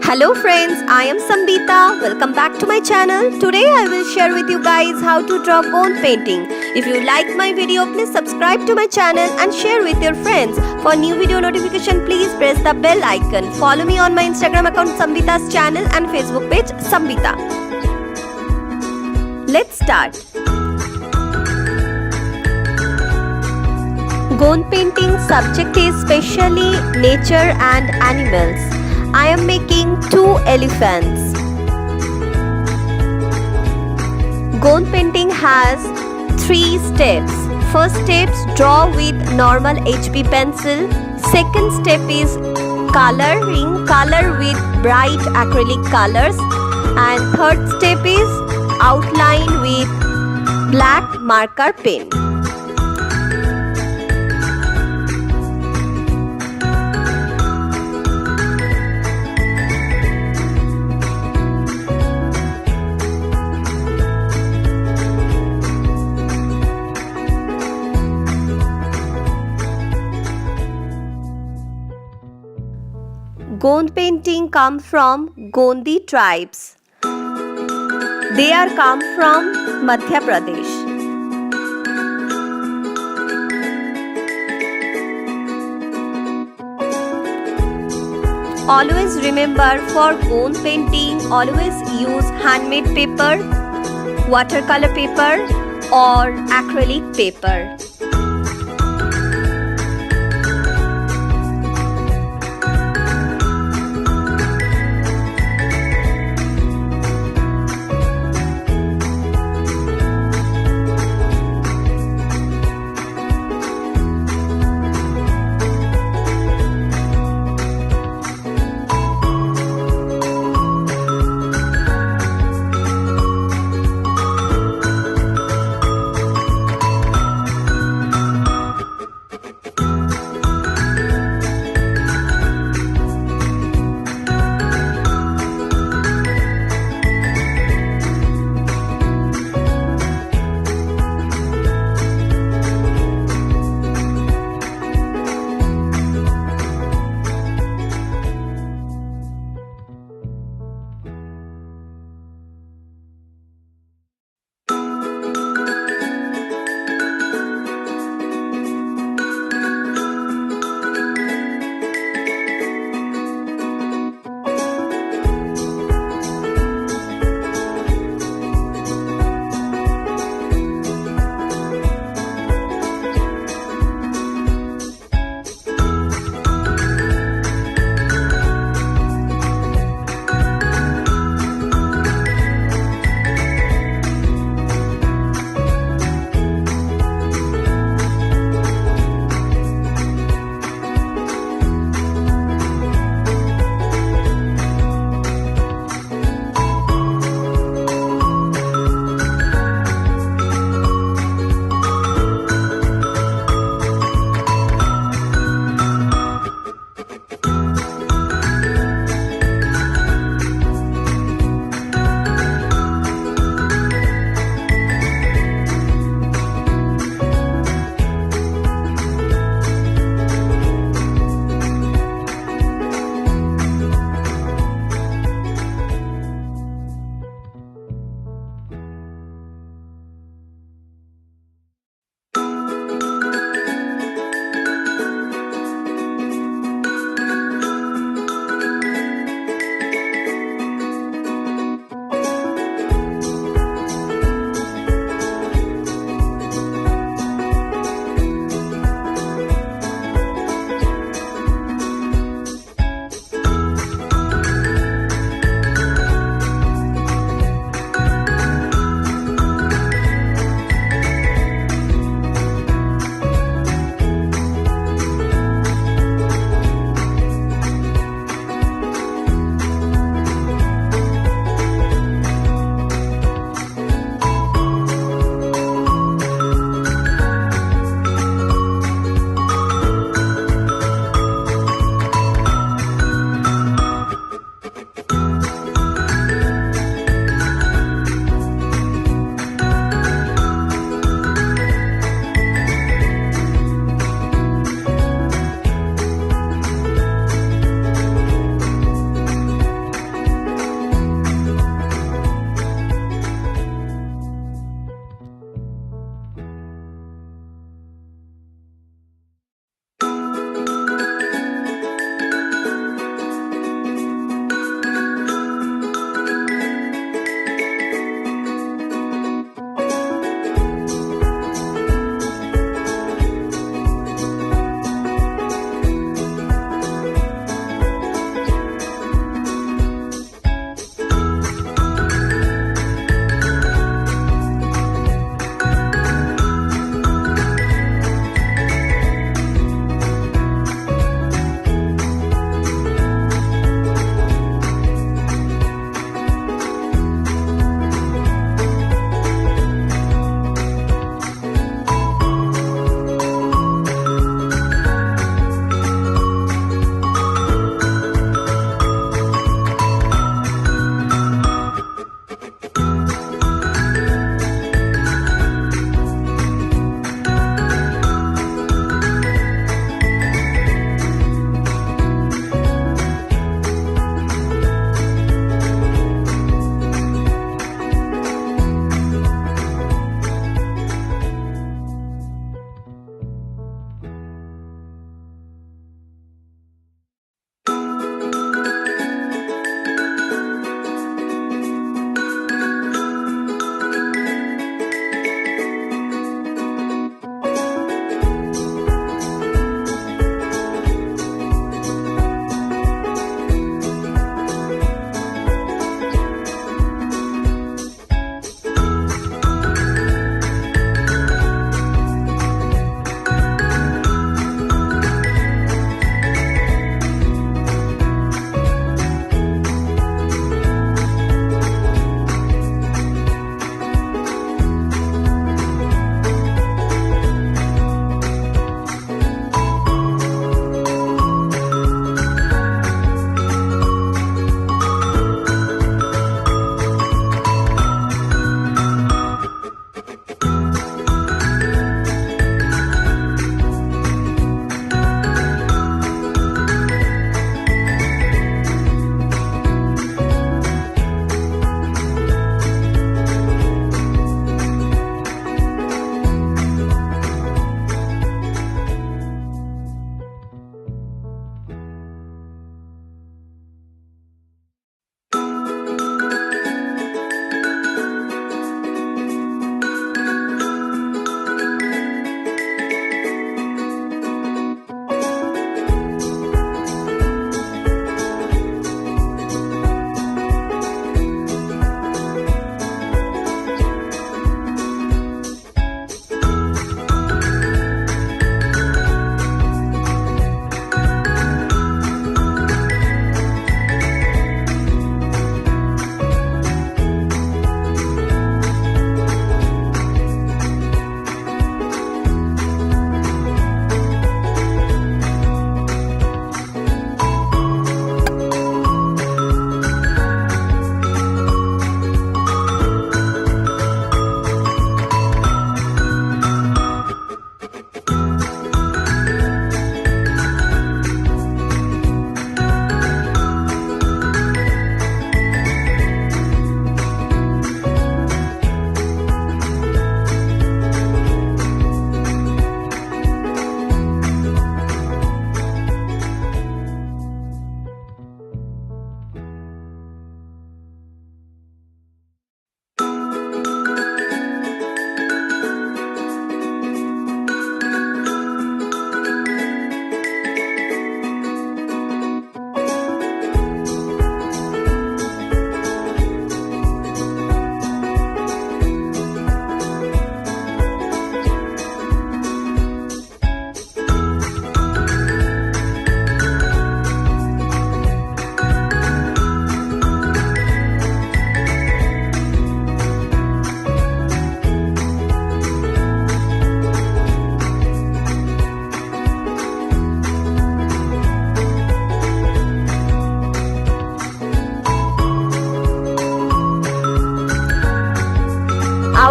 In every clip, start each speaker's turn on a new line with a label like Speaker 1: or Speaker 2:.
Speaker 1: Hello friends, I am Sambita. Welcome back to my channel. Today I will share with you guys how to draw gond painting. If you like my video, please subscribe to my channel and share with your friends. For new video notification, please press the bell icon. Follow me on my Instagram account Sambita's channel and Facebook page Sambita. Let's start. Gond painting subject is specially nature and animals. I am making 2 elephants. Gond painting has 3 steps. First step, draw with normal HB pencil. Second step is coloring, color with bright acrylic colors. And third step is outline with black marker pen. Gond painting come from Gondi tribes. They are come from Madhya Pradesh. Always remember, for gond painting, always use handmade paper, watercolor paper or acrylic paper.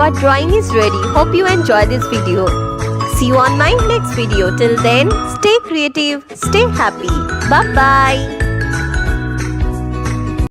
Speaker 1: Our drawing is ready. Hope you enjoy this video. See you on my next video. Till then, stay creative, stay happy. Bye bye.